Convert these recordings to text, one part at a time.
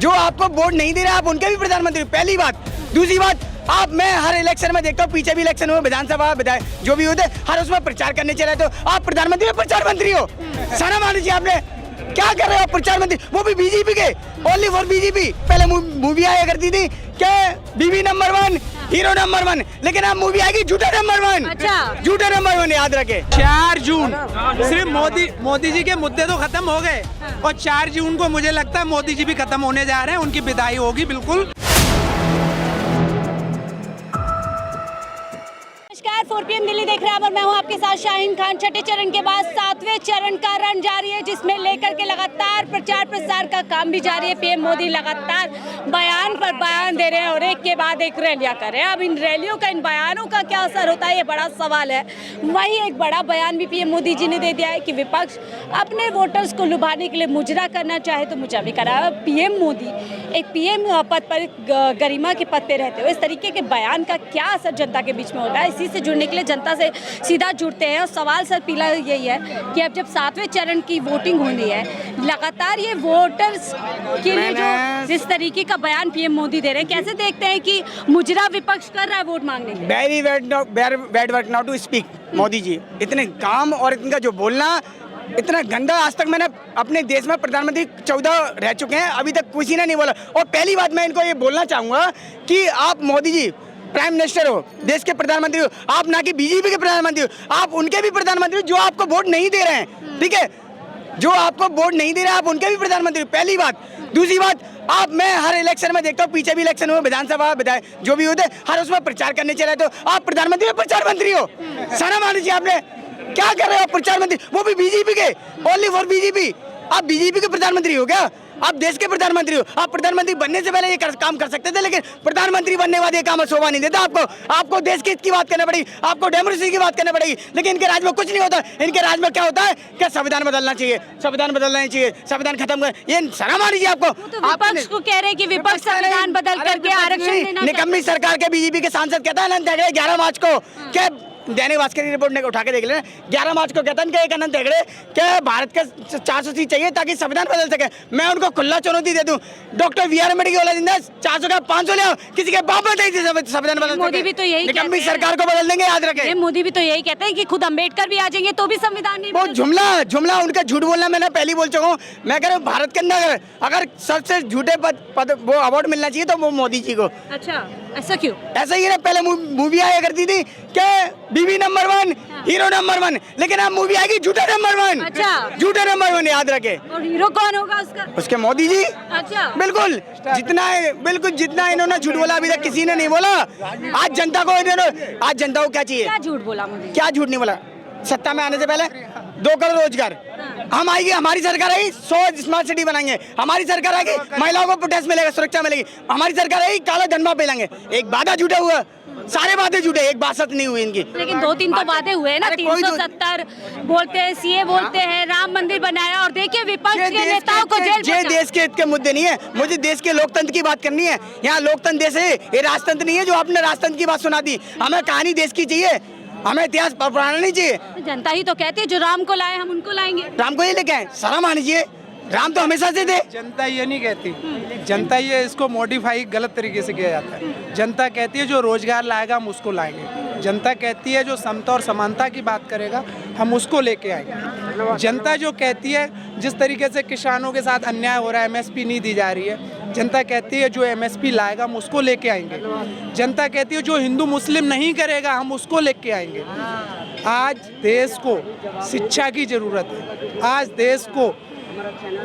जो आपको वोट नहीं दे रहे आप उनके भी प्रधानमंत्री हो, पहली बात। दूसरी बात, आप मैं हर इलेक्शन में देखता हूँ, पीछे भी इलेक्शन हुए, विधानसभा विधायक जो भी होते हर उसमें प्रचार करने चले, तो आप प्रधानमंत्री हो, प्रचार मंत्री हो। शर्म आनी चाहिए आपने, क्या कर रहे हो आप प्रचार मंत्री, वो भी बीजेपी के, ओनली फॉर बीजेपी। पहले मूवी आया करती थी क्या, बीबी नंबर 1 हीरो नंबर 1, लेकिन अब मूवी आएगी झूठा नंबर 1। अच्छा, झूठा नंबर 1 याद रखे। 4 जून सिर्फ मोदी जी के मुद्दे तो खत्म हो गए, और 4 जून को मुझे लगता है मोदी जी भी खत्म होने जा रहे हैं, उनकी विदाई होगी बिल्कुल। नमस्कार, 4 PM दिल्ली देख रहे हैं और मैं हूं आपके साथ शाहीन खान। छठे चरण के बाद 7वें चरण का रन जारी है, जिसमें लेकर के लगातार प्रचार प्रसार का काम भी जारी है। पीएम मोदी लगातार बयान पर बयान दे रहे हैं और एक के बाद एक रैलियां कर रहे हैं। अब इन रैलियों का, इन बयानों का क्या असर होता है, ये बड़ा सवाल है। वही एक बड़ा बयान भी पीएम मोदी जी ने दे दिया है कि विपक्ष अपने वोटर्स को लुभाने के लिए मुजरा करना चाहे तो मुजरा भी करा। पीएम मोदी एक पीएम पद पर, गरिमा के पद पे रहते हुए इस तरीके के बयान का क्या असर जनता के बीच में होता है, इसी से जुड़ने के लिए जनता से सीधा जुड़ते हैं। और सवाल सर पीला यही है कि अब जब 7वें चरण की वोटिंग होनी है, लगातार ये वोटर्स के लिए जो जिस तरीके का बयान पीएम मोदी दे रहे हैं, कैसे देखते हैं कि मुजरा विपक्ष कर रहा है वोट मांगने के लिए? Very bad work now to speak Modi ji. इतने काम और इनका जो बोलना इतना गंदा, आज तक मैंने अपने देश में प्रधानमंत्री 14 रह चुके हैं, अभी तक किसी ने नहीं बोला। और पहली बात मैं इनको ये बोलना चाहूँगा कि आप मोदी जी प्राइम मिनिस्टर हो, देश के प्रधानमंत्री हो, आप ना कि बीजेपी के प्रधानमंत्री हो, आप उनके भी प्रधानमंत्री हो जो आपको वोट नहीं दे रहे हैं, ठीक है, जो आपको वोट नहीं दे रहे हैं आप उनके भी प्रधानमंत्री हो, पहली बात। दूसरी बात, आप मैं हर इलेक्शन में देखता हूँ, पीछे भी इलेक्शन हुए, विधानसभा विधायक जो भी होते हर उसमें प्रचार करने चले, तो आप प्रधानमंत्री हो, प्रचार मंत्री हो। शर्म आनी चाहिए आपने, क्या कर रहे हो आप प्रचार मंत्री, वो भी बीजेपी के, ओनली फॉर बीजेपी। आप बीजेपी के प्रधानमंत्री हो क्या, आप देश के प्रधानमंत्री हो। आप प्रधानमंत्री बनने से पहले ये काम कर सकते थे, लेकिन प्रधानमंत्री बनने के बाद ये काम शोभा नहीं देता आपको। आपको देश के हित की बात करना पड़ेगी, आपको डेमोक्रेसी की बात करना पड़ेगी, लेकिन इनके राज में कुछ नहीं होता। इनके राज में क्या होता है, क्या संविधान बदलना चाहिए, संविधान बदलना चाहिए, संविधान खत्म कर, ये शर्म आनी चाहिए आपको। तो विपक्ष को कह रहे हैं कि विपक्ष संविधान बदल करके आरक्षण देना। निकम्मी सरकार के बीजेपी के सांसद कहता है अनंत हेगड़े 11 मार्च को, क्या दैनिक भास्कर की रिपोर्ट ने उठा के देख लेना, 11 मार्च को कहता है कि एक अनंत हेगड़े क्या भारत का 400 सीट चाहिए ताकि संविधान बदल सके। मैं उनको खुला चुनौती दे दूं, डॉक्टर वी आर अम्बेडकर वाला जिंदा 400 का 500 ले आओ, किसी के बाप में संविधान बदल। मोदी भी तो यही निकम्मी सरकार को बदल देंगे, याद रखें। मोदी भी तो यही कहते हैं कि खुद अम्बेडकर भी आ जाएंगे तो भी संविधान नहीं। वो जुमला उनका झूठ बोलना मैंने पहले बोल चुका हूँ। मैं कह रहा हूँ भारत के अंदर अगर सबसे झूठे पद वो अवार्ड मिलना चाहिए तो वो मोदी जी को। अच्छा, ऐसा क्यों? ऐसा ही है, पहले मूवी आया करती थी क्या, बीबी नंबर 1 हीरो नंबर 1, लेकिन अब मूवी आएगी झूठा नंबर 1। अच्छा, झूठा नंबर 1 याद रखे। और हीरो कौन होगा उसका? उसके मोदी जी। अच्छा, बिल्कुल जितना इन्होंने झूठ बोला अभी तक किसी ने नहीं बोला। आज जनता को क्या चाहिए, क्या झूठ बोला मोदी? क्या झूठ नहीं बोला। सत्ता में आने से पहले 2 करोड़ रोजगार हम आएगी, हमारी सरकार आएगी 100 स्मार्ट सिटी बनाएंगे, हमारी सरकार आएगी महिलाओं को प्रोटेक्शन मिलेगा, सुरक्षा मिलेगी, हमारी सरकार आएगी काला धन माफ मिलेंगे। एक वादा झूठा हुआ, सारे वादे झूठे, एक बात सच नहीं हुई इनकी। लेकिन 2-3 तो वादे हुए हैं ना, 370 बोलते हैं, सीए बोलते हैं, राम मंदिर बनाया, और देखिए विपक्ष के नेताओं को जेल भेजा। देश के हित के मुद्दे नहीं है, मुझे देश के लोकतंत्र की बात करनी है। यहाँ लोकतंत्र देश है, ये राजतंत्र नहीं है जो आपने राजतंत्र की बात सुना दी। हमें कहानी देश की चाहिए, हमें इतिहास पढ़ाना नहीं चाहिए। जनता ही तो कहती है जो राम को लाए हम उनको लाएंगे। राम को ये लेके आए, शर्म आनी चाहिए, राम तो हमेशा से थे। जनता ये नहीं कहती, जनता ये इसको मॉडिफाई गलत तरीके से किया जाता है। जनता कहती है जो रोजगार लाएगा हम उसको लाएंगे, जनता कहती है जो समता और समानता की बात करेगा हम उसको लेके आएंगे। जनता जो कहती है जिस तरीके से किसानों के साथ अन्याय हो रहा है, MSP नहीं दी जा रही है, जनता कहती है जो MSP लाएगा हम उसको लेके आएंगे। जनता कहती है जो हिंदू मुस्लिम नहीं करेगा हम उसको लेके आएंगे। आज देश को शिक्षा की ज़रूरत है, आज देश को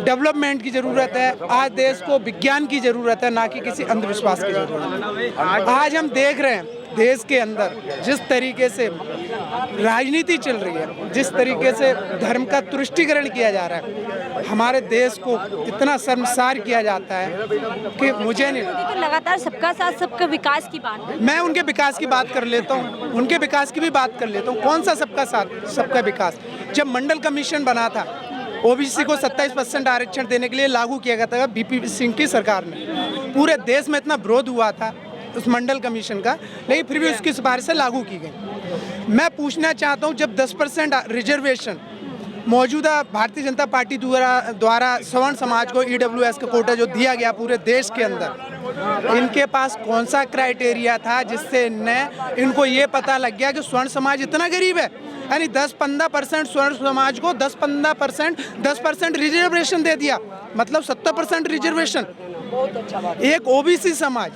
डेवलपमेंट की ज़रूरत है, आज देश को विज्ञान की ज़रूरत है, ना कि किसी अंधविश्वास की ज़रूरत है। आज हम देख रहे हैं देश के अंदर जिस तरीके से राजनीति चल रही है, जिस तरीके से धर्म का तुष्टीकरण किया जा रहा है, हमारे देश को इतना शर्मसार किया जाता है कि मुझे नहीं। तो लगातार सबका साथ सबका विकास की बात है। मैं उनके विकास की बात कर लेता हूँ, उनके विकास की भी बात कर लेता हूँ। कौन सा सबका साथ सबका विकास? जब मंडल कमीशन बना था, OBC को 27% आरक्षण देने के लिए लागू किया गया था BP सिंह की सरकार ने, पूरे देश में इतना विरोध हुआ था उस मंडल कमीशन का, लेकिन फिर भी उसकी सिफारिशें लागू की गई। मैं पूछना चाहता हूँ, जब 10% रिजर्वेशन मौजूदा भारतीय जनता पार्टी द्वारा सवर्ण समाज को ईडब्ल्यूएस का कोटा जो दिया गया पूरे देश के अंदर, इनके पास कौन सा क्राइटेरिया था जिससे इनको ये पता लग गया कि स्वर्ण समाज इतना गरीब है? यानी 10-15% स्वर्ण समाज को 10% रिजर्वेशन दे दिया, मतलब 70% रिजर्वेशन। एक ओबीसी समाज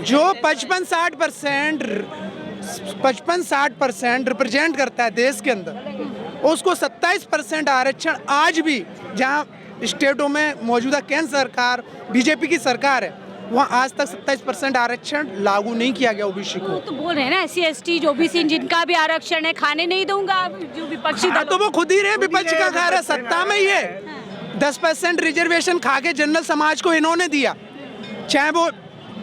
जो 55-60% रिप्रेजेंट करता है देश के अंदर, उसको 27% आरक्षण आज भी, जहां स्टेटों में मौजूदा केंद्र सरकार बीजेपी की सरकार है, वहाँ आज तक 27% आरक्षण लागू नहीं किया गया ओबीसी को। तो बोल रहे हैं ना SC/ST जो ओबीसी जिनका भी आरक्षण है, खाने नहीं दूंगा जो विपक्षी तो वो खुद ही रहे विपक्ष का खा रहा, सत्ता में ही है। 10% रिजर्वेशन खा के जनरल समाज को इन्होंने दिया, चाहे वो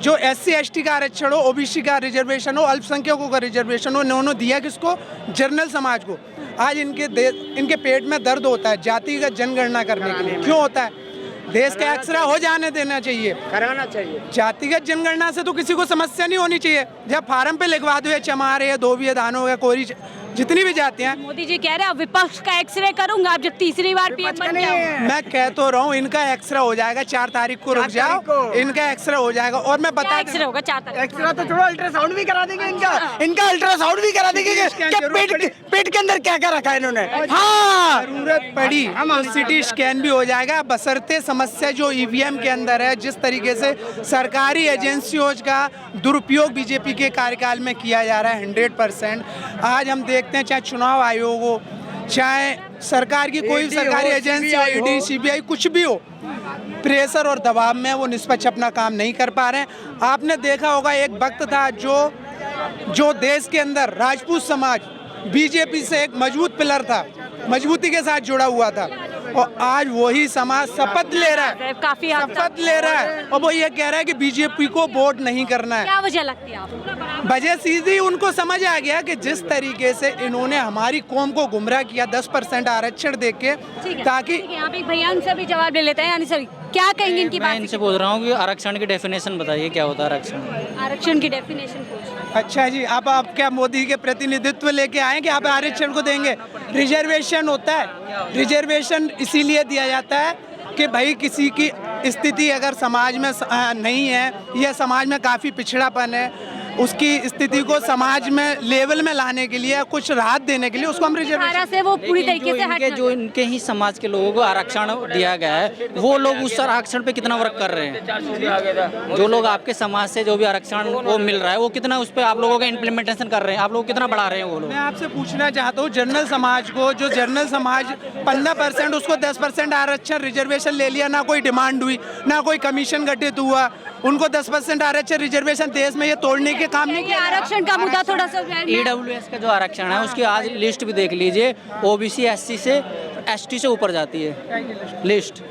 जो SC/ST का आरक्षण हो, ओबीसी का रिजर्वेशन हो, अल्पसंख्यकों का रिजर्वेशन हो, इन्होंने दिया किसको? जनरल समाज को। आज इनके पेट में दर्द होता है जातिगत जनगणना करने के लिए। क्यों होता है? देश का एक्सरा हो जाने देना चाहिए, कराना चाहिए। जातिगत जनगणना से तो किसी को समस्या नहीं होनी चाहिए। जब फार्म पे लिखवा दो चमार है, धोबी है, दानो है, कोरी, जितनी भी जातियां हैं। मोदी जी कह रहे हैं विपक्ष का एक्सरे करूंगा आप जब तीसरी बार पीएम बन गए। मैं कह तो रहा हूँ इनका एक्सरा हो जाएगा 4 तारीख को, रुक जाओ, इनका एक्सरा हो जाएगा। और मैं बता एक्सरे होगा 4 तारीख। एक्सरा तो छोड़ो, अल्ट्रासाउंड भी करा देंगे इनका अल्ट्रासाउंड भी करा देंगे कि पेट के अंदर क्या क्या रखा है इन्होंने। हाँ, जरूरत पड़ी तो सिटी स्कैन भी हो जाएगा, बशर्ते समस्या जो ईवीएम के अंदर है, जिस तरीके से सरकारी एजेंसियों का दुरुपयोग बीजेपी के कार्यकाल में किया जा रहा है 100%। आज हम देखते हैं चाहे चुनाव आयोग हो, चाहे सरकार की कोई सरकारी एजेंसी हो, ईडी, सीबीआई, कुछ भी हो, प्रेशर और दबाव में वो निष्पक्ष अपना काम नहीं कर पा रहे हैं। आपने देखा होगा एक वक्त था जो देश के अंदर राजपूत समाज बीजेपी से एक मजबूत पिलर था, मजबूती के साथ जुड़ा हुआ था, और आज वही समाज शपथ ले रहा है, काफी शपथ ले रहा है, और वो ये कह रहा है कि बीजेपी को वोट नहीं करना है। क्या वजह लगती है आपको? वजह सीधी उनको समझ आ गया कि जिस तरीके से इन्होंने हमारी कौम को गुमराह किया 10% आरक्षण देके, ताकि यहाँ पे भैया उनसे भी जवाब ले लेते हैं। यानी सर क्या कहेंगे इनकी बात? मैं इनसे बोल रहा हूँ कि आरक्षण की डेफिनेशन बताइए, क्या होता है आरक्षण? आरक्षण की डेफिनेशन पूछ। अच्छा जी, अब आप क्या मोदी के प्रतिनिधित्व लेके आए कि आप आरक्षण को देंगे? रिजर्वेशन होता है, रिजर्वेशन इसीलिए दिया जाता है कि भाई किसी की स्थिति अगर समाज में नहीं है या समाज में काफ़ी पिछड़ापन है, उसकी स्थिति को समाज में लेवल में लाने के लिए, कुछ राहत देने के लिए उसको हम रिजर्वेशन से वो पूरी तरीके से जो इनके ही समाज के लोगों को आरक्षण दिया गया है, वो लोग उस आरक्षण पे कितना वर्क कर रहे हैं? जो लोग आपके समाज से जो भी आरक्षण वो मिल रहा है, वो कितना उस पर आप लोगों का इम्प्लीमेंटेशन कर रहे हैं, आप लोग कितना बढ़ा रहे हैं वो लोग? मैं आपसे पूछना चाहता हूँ, जनरल समाज को, जो जनरल समाज 15% उसको 10% आरक्षण रिजर्वेशन ले लिया, ना कोई डिमांड हुई, ना कोई कमीशन गठित हुआ, उनको 10% आरक्षण रिजर्वेशन देश में ये तोड़ने के काम नहीं किया। आरक्षण का मुद्दा थोड़ा सा ईडब्ल्यूएस का जो आरक्षण है उसकी आज लिस्ट भी देख लीजिए, ओबीसी एससी से एसटी से ऊपर जाती है लिस्ट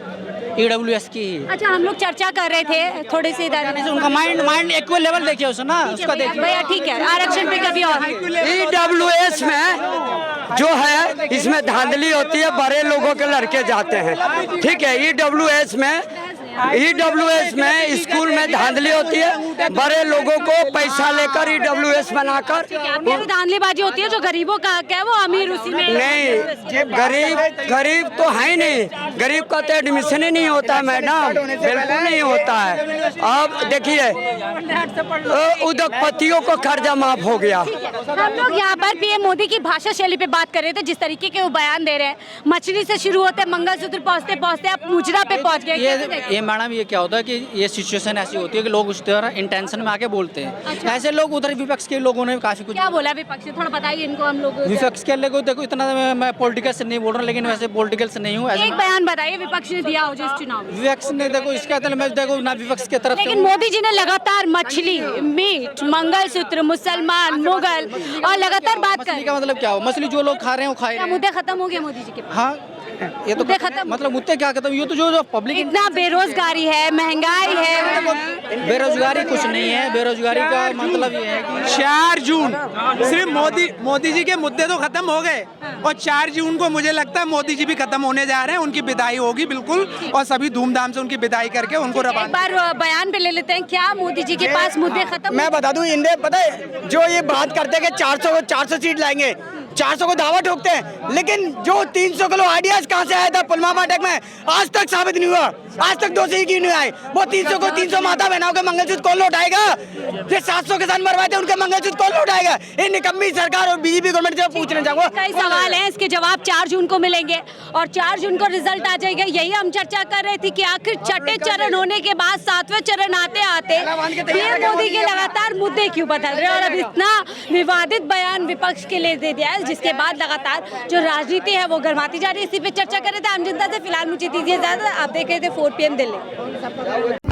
ईडब्ल्यूएस की ही। अच्छा, हम लोग चर्चा कर रहे थे थोड़े से इधर, उनका माइंड इक्वल लेवल देखिए उसे ना, उसका देखिए भैया ठीक है, आरक्षण पे कभी और। ईडब्ल्यूएस में जो है इसमें धांधली होती है, बड़े लोगों के लड़के जाते हैं, ठीक है। ईडब्ल्यूएस में स्कूल में धांधली होती है, बड़े लोगों को पैसा लेकर ईडब्ल्यूएस बनाकर। धांधलीबाजी होती है, जो गरीबों का हक है वो अमीर उसी में नहीं, गरीब तो है ही नहीं, गरीब का तो एडमिशन ही नहीं होता है मैडम, बिल्कुल नहीं होता है। अब देखिए उद्योगपतियों को कर्जा माफ हो गया। हम लोग यहाँ पर पीएम मोदी की भाषा शैली पे बात कर रहे थे, जिस तरीके के वो बयान दे रहे हैं, मछली से शुरू होते मंगलसूत्र पहुँचते पहुँचते आप मुजरा पे पहुँच गए। मैडम ये क्या होता है कि ये सिचुएशन ऐसी होती है कि लोग उस तरह इंटेंशन में आके बोलते हैं। अच्छा। ऐसे लोग उधर विपक्ष के लोगों ने काफी कुछ क्या बोला विपक्ष, थोड़ा बताइए इनको। हम लोग विपक्ष के लोगों देखो, इतना मैं पॉलिटिकल से नहीं बोल रहा, लेकिन वैसे पॉलिटिकल से नहीं हूँ। एक बयान बताइए विपक्ष ने दिया हो जिस चुनाव में। विपक्ष ने देखो इसका मैं देखो ना विपक्ष की तरफ, लेकिन मोदी जी ने लगातार मछली, मीट, मंगलसूत्र, मुसलमान, मुगल और लगातार बात कर। का मतलब क्या हो, मछली जो लोग खा रहे हैं वो खाए। मुद्दे खत्म हो गए मोदी जी के पास? हाँ, ये तो खत्म, मतलब मुद्दे क्या खत्म, ये तो जो पब्लिक, इतना बेरोजगारी है, महंगाई है। बेरोजगारी कुछ नहीं है, बेरोजगारी का मतलब ये है कि 4 जून सिर्फ मोदी जी के मुद्दे तो खत्म हो गए, और 4 जून को मुझे लगता है मोदी जी भी खत्म होने जा रहे हैं, उनकी विदाई होगी बिल्कुल, और सभी धूमधाम से उनकी विदाई करके उनको एक बार बयान पे ले लेते हैं, क्या मोदी जी के पास मुद्दे खत्म? मैं बता दूं, इंडिया पता है जो ये बात करते हैं कि 400 सीट लाएंगे, 400 को दावा ठोकते हैं, लेकिन जो 300 किलो आइडियाज कहाँ से आया था पुलवामा अटैक में, आज तक साबित नहीं हुआ। आज तक दोषी क्यों नहीं आए? वो 300 को 300 माता बहनों के मंगलसूत्र कौन लौटाएगा? ये 700 किसान मरवाए थे, उनके मंगलसूत्र कौन लौटाएगा? ये निकम्मी सरकार और बीजेपी गवर्नमेंट से पूछना चाहूंगा। कई सवाल हैं, इसके जवाब 4 जून को मिलेंगे और 4 जून को रिजल्ट आ जाएगा। यही हम चर्चा कर रहे थे कि आखिर छठे चरण होने के बाद 7वें चरण आते आते पीएम मोदी के लगातार मुद्दे क्यों बदल रहे हैं और अब इतना विवादित बयान विपक्ष के लिए दे दिया है, जिसके बाद लगातार जो राजनीति है वो गर्माती जा रही है। इसी पे चर्चा कर रहे थे आम जनता से। फिलहाल मुझे दीजिए इजाजत, आप देख रहे थे 4 PM दिल्ली।